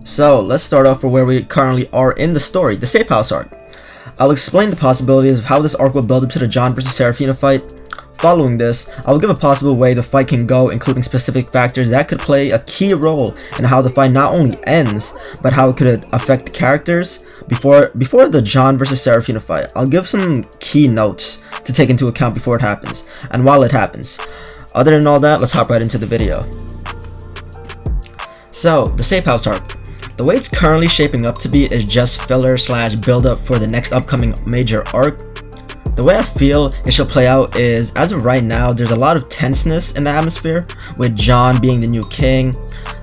So let's start off for where we currently are in the story, the safe house arc. I'll explain the possibilities of how this arc will build up to the John vs. Serafina fight. Following this, I will give a possible way the fight can go, including specific factors that could play a key role in how the fight not only ends, but how it could affect the characters. Before the John vs. Serafina fight, I'll give some key notes to take into account before it happens, and while it happens. Other than all that, let's hop right into the video. So, the safe house arc. The way it's currently shaping up to be is just filler / build up for the next upcoming major arc. The way I feel it should play out is, as of right now, there's a lot of tenseness in the atmosphere, with John being the new king.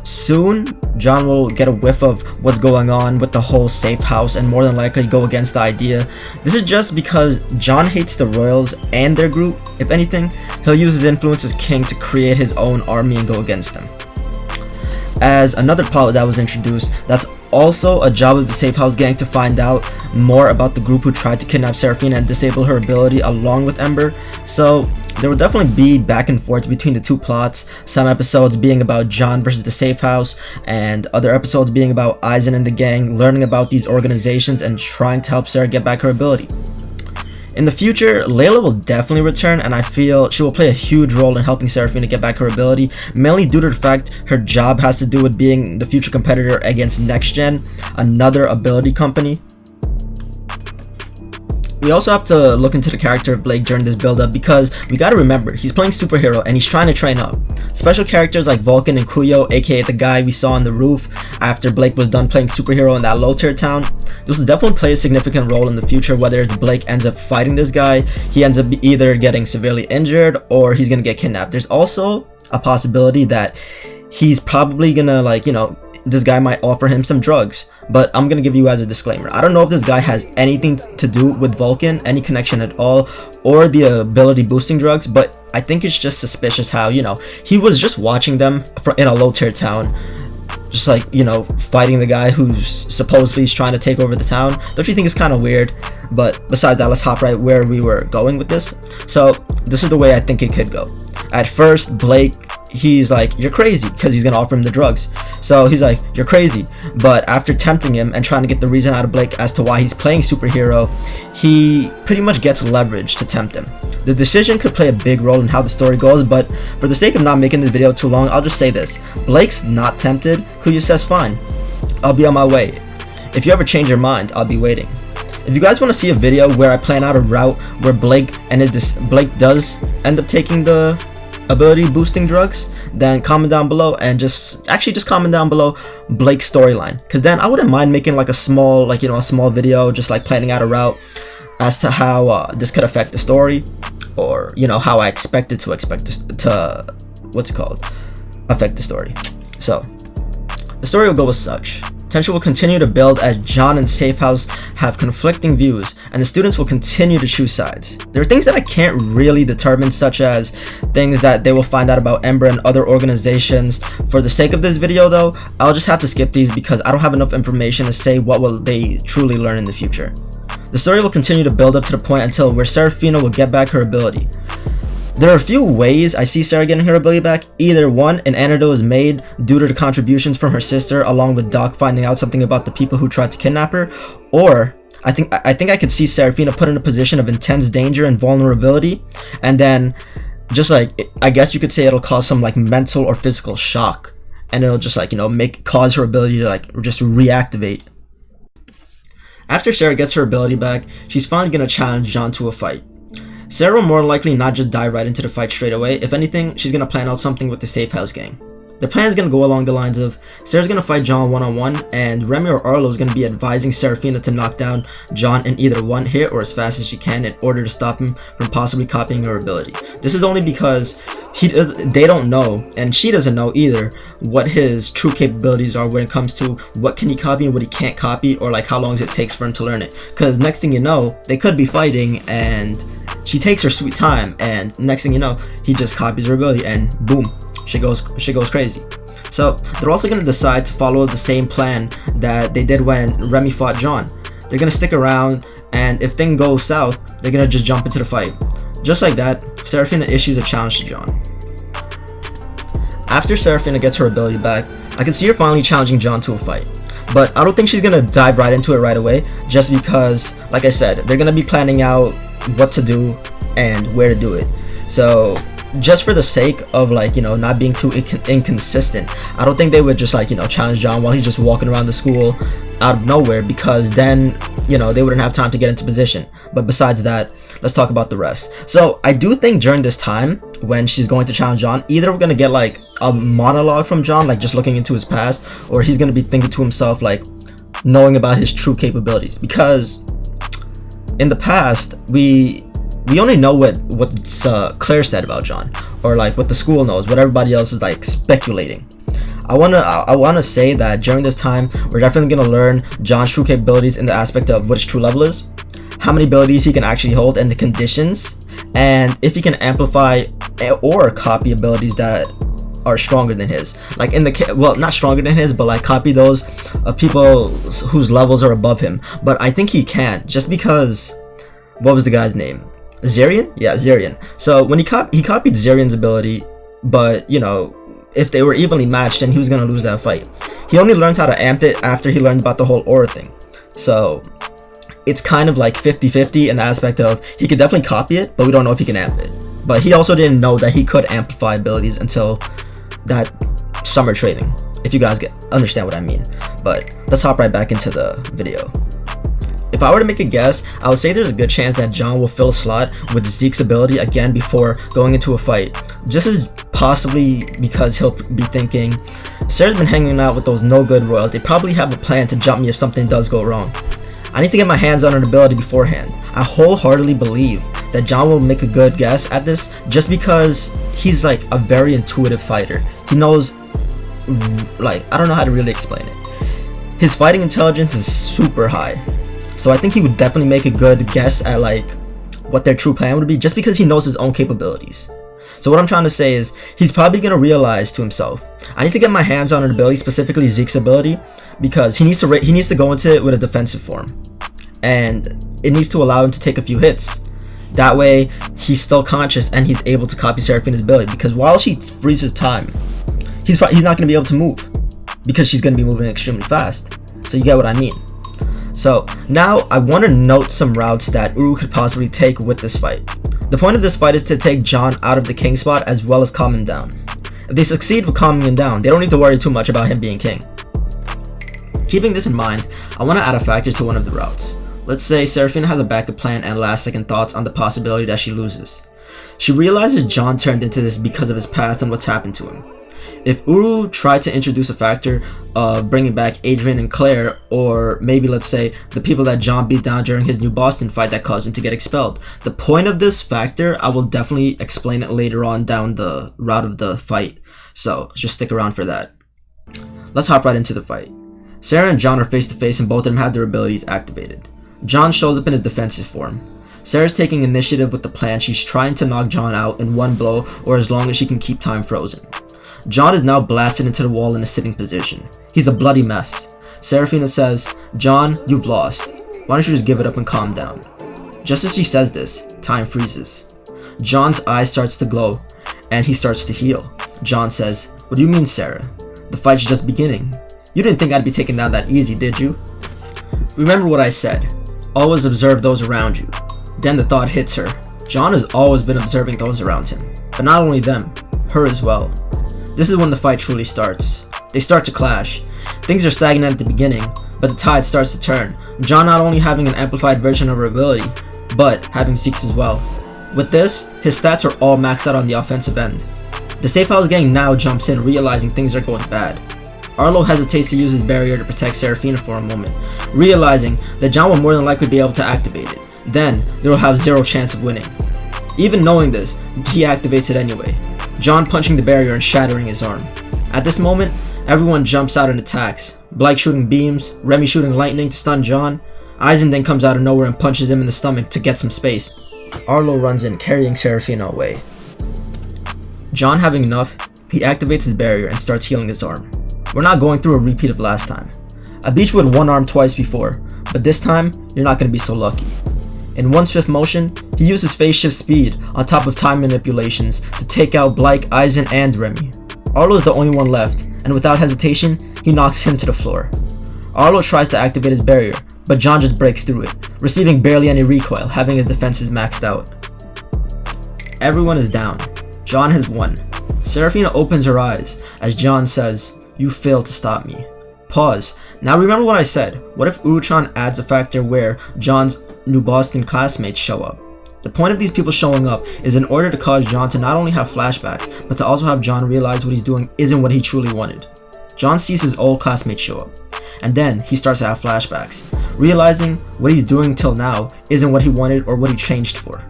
Soon, John will get a whiff of what's going on with the whole safe house and more than likely go against the idea. This is just because John hates the royals and their group. If anything, he'll use his influence as king to create his own army and go against them. As another plot that was introduced, that's also a job of the safe house gang to find out more about the group who tried to kidnap Serafina and disable her ability along with Ember. So there will definitely be back and forth between the two plots, some episodes being about John versus the safe house and other episodes being about Aizen and the gang learning about these organizations and trying to help Sera get back her ability. In the future, Layla will definitely return, and I feel she will play a huge role in helping Serafina get back her ability, mainly due to the fact her job has to do with being the future competitor against Next Gen, another ability company. We also have to look into the character of Blake during this build-up, because we gotta remember, he's playing superhero and he's trying to train up. Special characters like Vulcan and Kuyo, aka the guy we saw on the roof after Blake was done playing superhero in that low-tier town, this will definitely play a significant role in the future, whether it's Blake ends up fighting this guy, he ends up either getting severely injured, or he's gonna get kidnapped. There's also a possibility that he's probably gonna, this guy might offer him some drugs. But I'm gonna give you guys a disclaimer. I don't know if this guy has anything to do with Vulcan, any connection at all, or the ability boosting drugs, but I think it's just suspicious how, he was just watching them in a low tier town, just fighting the guy who's supposedly trying to take over the town. Don't you think it's kind of weird? But besides that, let's hop right where we were going with this. So this is the way I think it could go. At first, Blake, he's like, you're crazy, because he's gonna offer him the drugs. So he's like, you're crazy. But after tempting him and trying to get the reason out of Blake as to why he's playing superhero, he pretty much gets leverage to tempt him. The decision could play a big role in how the story goes, but for the sake of not making this video too long, I'll just say this. Blake's not tempted. Kuya says fine, I'll be on my way. If you ever change your mind, I'll be waiting. If you guys want to see a video where I plan out a route where Blake does end up taking the ability boosting drugs, then comment down below and just comment down below Blake's storyline, because then I wouldn't mind making a small a small video just planning out a route as to how this could affect the story, or how I expect it to affect the story. So the story will go as such. Tension will continue to build as John and Safe House have conflicting views, and the students will continue to choose sides. There are things that I can't really determine, such as things that they will find out about Ember and other organizations. For the sake of this video though, I'll just have to skip these because I don't have enough information to say what will they truly learn in the future. The story will continue to build up to the point until where Serafina will get back her ability. There are a few ways I see Sera getting her ability back. Either one, an antidote is made due to the contributions from her sister, along with Doc finding out something about the people who tried to kidnap her, or I think I could see Serafina put in a position of intense danger and vulnerability, and then just I guess you could say it'll cause some mental or physical shock, and it'll just cause her ability to just reactivate. After Sera gets her ability back, she's finally gonna challenge John to a fight. Sera will more likely not just dive right into the fight straight away. If anything, she's gonna plan out something with the Safe House gang. The plan is gonna go along the lines of Sera's gonna fight John one-on-one, and Remy or Arlo is gonna be advising Serafina to knock down John in either one hit or as fast as she can in order to stop him from possibly copying her ability. This is only because they don't know, and she doesn't know either, what his true capabilities are when it comes to what can he copy and what he can't copy, or how long it takes for him to learn it. Because next thing you know, they could be fighting and she takes her sweet time, and next thing you know, he just copies her ability and boom, she goes crazy. So they're also going to decide to follow the same plan that they did when Remy fought John. They're going to stick around, and if things go south, they're going to just jump into the fight. Just like that, Serafina issues a challenge to John. After Serafina gets her ability back, I can see her finally challenging John to a fight. but I don't think she's gonna dive right into it right away, just because, like I said, they're gonna be planning out what to do and where to do it. So just for the sake of, like, you know, not being too inconsistent, I don't think they would just, like, you know, challenge John while he's just walking around the school out of nowhere, because then, you know, they wouldn't have time to get into position. But besides that, let's talk about the rest. So I do think during this time when she's going to challenge John, either we're gonna get like a monologue from John, like just looking into his past, or he's gonna be thinking to himself, like knowing about his true capabilities, because in the past we only know what Claire said about John, or like what the school knows, what everybody else is like speculating. I wanna say that during this time we're definitely gonna learn John's true capabilities in the aspect of what his true level is, how many abilities he can actually hold, and the conditions, and if he can amplify or copy abilities that are stronger than his, like not stronger than his, but like copy those of people whose levels are above him. But I think he can, just because, what was the guy's name? Zarian? Yeah, Zarian. So when he copied Zarian's ability, but you know, if they were evenly matched, then he was gonna lose that fight. He only learned how to amp it after he learned about the whole aura thing. So it's kind of like 50-50 in the aspect of he could definitely copy it, but we don't know if he can amp it. But he also didn't know that he could amplify abilities until that summer training, if you guys understand what I mean. But let's hop right back into the video. If I were to make a guess, I would say there's a good chance that John will fill a slot with Zeke's ability again before going into a fight. Just as possibly because he'll be thinking, Sera's been hanging out with those no good royals, they probably have a plan to jump me if something does go wrong. I need to get my hands on an ability beforehand. I wholeheartedly believe that John will make a good guess at this, just because he's like a very intuitive fighter. He knows, like, I don't know how to really explain it. His fighting intelligence is super high. So I think he would definitely make a good guess at like what their true plan would be, just because he knows his own capabilities. So what I'm trying to say is, he's probably going to realize to himself, I need to get my hands on an ability, specifically Zeke's ability, because he needs to go into it with a defensive form, and it needs to allow him to take a few hits. That way he's still conscious and he's able to copy Seraphina's ability, because while she freezes time, he's not going to be able to move, because she's going to be moving extremely fast. So you get what I mean. So now I want to note some routes that Uru could possibly take with this fight. The point of this fight is to take John out of the king spot as well as calm him down. If they succeed with calming him down, they don't need to worry too much about him being king. Keeping this in mind, I want to add a factor to one of the routes. Let's say Seraphina has a backup plan and last second thoughts on the possibility that she loses. She realizes John turned into this because of his past and what's happened to him. If Uru tried to introduce a factor of bringing back Adrian and Claire, or maybe let's say the people that John beat down during his New Boston fight that caused him to get expelled. The point of this factor, I will definitely explain it later on down the route of the fight, so just stick around for that. Let's hop right into the fight. Sera and John are face to face and both of them have their abilities activated. John shows up in his defensive form. Sera's taking initiative with the plan. She's trying to knock John out in one blow, or as long as she can keep time frozen. John is now blasted into the wall in a sitting position. He's a bloody mess. Seraphina says, "John, you've lost. Why don't you just give it up and calm down?" Just as she says this, time freezes. John's eyes starts to glow, and he starts to heal. John says, "What do you mean, Sera? The fight's just beginning. You didn't think I'd be taken down that easy, did you?" Remember what I said. Always observe those around you. Then the thought hits her. John has always been observing those around him. But not only them, her as well. This is when the fight truly starts. They start to clash. Things are stagnant at the beginning, but the tide starts to turn. John not only having an amplified version of her ability, but having Zeke's as well. With this, his stats are all maxed out on the offensive end. The Safe House gang now jumps in, realizing things are going bad. Arlo hesitates to use his barrier to protect Seraphina for a moment, realizing that John will more than likely be able to activate it. Then, they will have zero chance of winning. Even knowing this, he activates it anyway. John punching the barrier and shattering his arm. At this moment, everyone jumps out and attacks. Blake shooting beams, Remy shooting lightning to stun John. Eisen then comes out of nowhere and punches him in the stomach to get some space. Arlo runs in, carrying Seraphina away. John having enough, he activates his barrier and starts healing his arm. We're not going through a repeat of last time. I beat you with one arm twice before, but this time, you're not going to be so lucky. In one swift motion, he uses phase shift speed on top of time manipulations to take out Blake, Eisen, and Remy. Arlo is the only one left, and without hesitation, he knocks him to the floor. Arlo tries to activate his barrier, but John just breaks through it, receiving barely any recoil, having his defenses maxed out. Everyone is down. John has won. Serafina opens her eyes as John says, "You failed to stop me." Pause. Now remember what I said. What if Uruchan adds a factor where John's New Boston classmates show up? The point of these people showing up is in order to cause John to not only have flashbacks, but to also have John realize what he's doing isn't what he truly wanted. John sees his old classmates show up, and then he starts to have flashbacks, realizing what he's doing till now isn't what he wanted or what he changed for.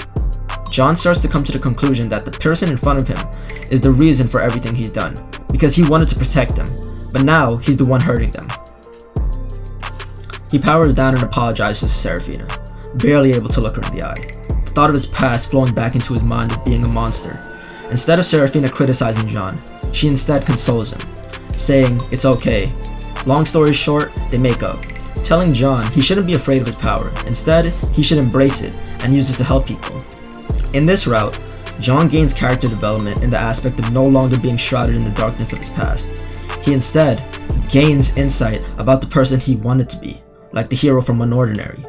John starts to come to the conclusion that the person in front of him is the reason for everything he's done, because he wanted to protect them, but now he's the one hurting them. He powers down and apologizes to Serafina, barely able to look her in the eye. The thought of his past flowing back into his mind of being a monster. Instead of Serafina criticizing John, she instead consoles him, saying it's okay. Long story short, they make up, telling John he shouldn't be afraid of his power. Instead, he should embrace it and use it to help people. In this route, John gains character development in the aspect of no longer being shrouded in the darkness of his past. He instead gains insight about the person he wanted to be, like the hero from Unordinary.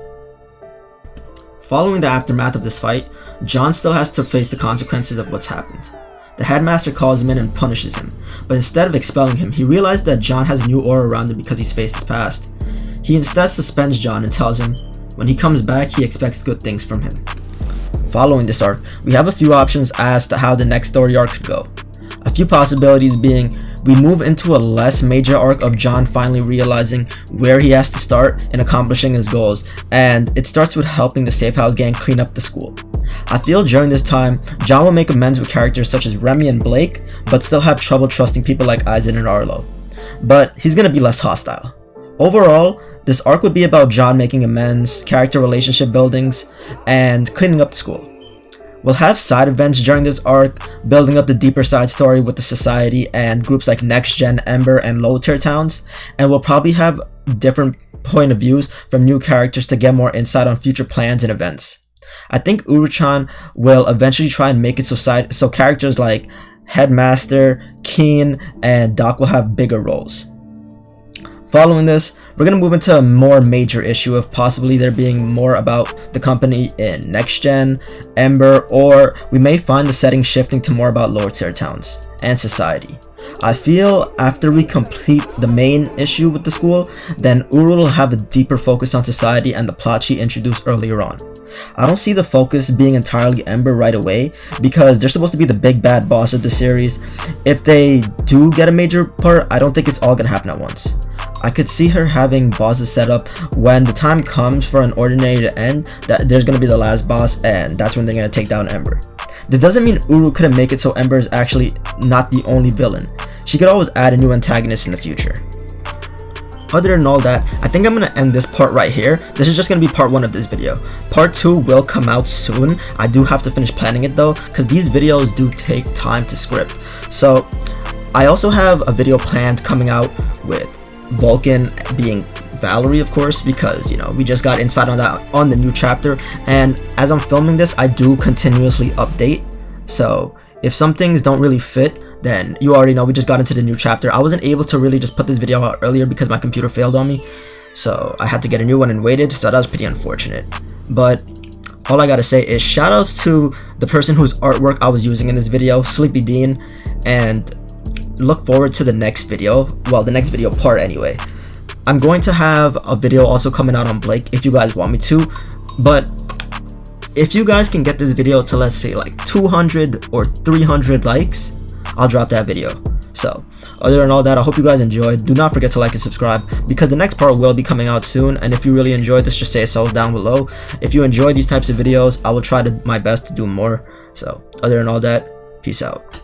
Following the aftermath of this fight, John still has to face the consequences of what's happened. The headmaster calls him in and punishes him, but instead of expelling him, he realizes that John has a new aura around him because he's faced his past. He instead suspends John and tells him when he comes back, he expects good things from him. Following this arc, we have a few options as to how the next story arc could go. A few possibilities being, we move into a less major arc of John finally realizing where he has to start in accomplishing his goals, and it starts with helping the Safe House gang clean up the school. I feel during this time, John will make amends with characters such as Remy and Blake, but still have trouble trusting people like Aizen and Arlo. But he's gonna be less hostile. Overall, this arc would be about John making amends, character relationship buildings, and cleaning up the school. We'll have side events during this arc, building up the deeper side story with the society and groups like Next Gen, Ember, and Low Tier Towns, and we'll probably have different point of views from new characters to get more insight on future plans and events. I think Uruchan will eventually try and make it so characters like Headmaster, Keen, and Doc will have bigger roles. Following this, we're going to move into a more major issue of possibly there being more about the company in Next Gen, Ember, or we may find the setting shifting to more about lower tier towns and society. I feel after we complete the main issue with the school, then Uru will have a deeper focus on society and the plot she introduced earlier on. I don't see the focus being entirely Ember right away because they're supposed to be the big bad boss of the series. If they do get a major part, I don't think it's all gonna happen at once. I could see her having bosses set up when the time comes for Unordinary to end, that there's gonna be the last boss and that's when they're gonna take down Ember. This doesn't mean Uru couldn't make it so Ember is actually not the only villain. She could always add a new antagonist in the future. Other than all that, I think I'm gonna end this part right here. This is just gonna be part 1 of this video. Part 2 will come out soon. I do have to finish planning it though, because these videos do take time to script. So I also have a video planned coming out with Vulcan being Valerie, of course, because we just got insight on that on the new chapter, and as I'm filming this I do continuously update, so if some things don't really fit, then you already know we just got into the new chapter. I wasn't able to really just put this video out earlier because my computer failed on me, so I had to get a new one and waited, so that was pretty unfortunate. But all I gotta say is shoutouts to the person whose artwork I was using in this video, Sleepy Dean, and look forward to the next video, well, the next video part anyway. I'm going to have a video also coming out on Blake if you guys want me to, but if you guys can get this video to, let's say, like 200 or 300 likes, I'll drop that video. So other than all that, I hope you guys enjoyed. Do not forget to like and subscribe because the next part will be coming out soon, and if you really enjoyed this, just say so down below. If you enjoy these types of videos, I will try my best to do more. So other than all that, peace out.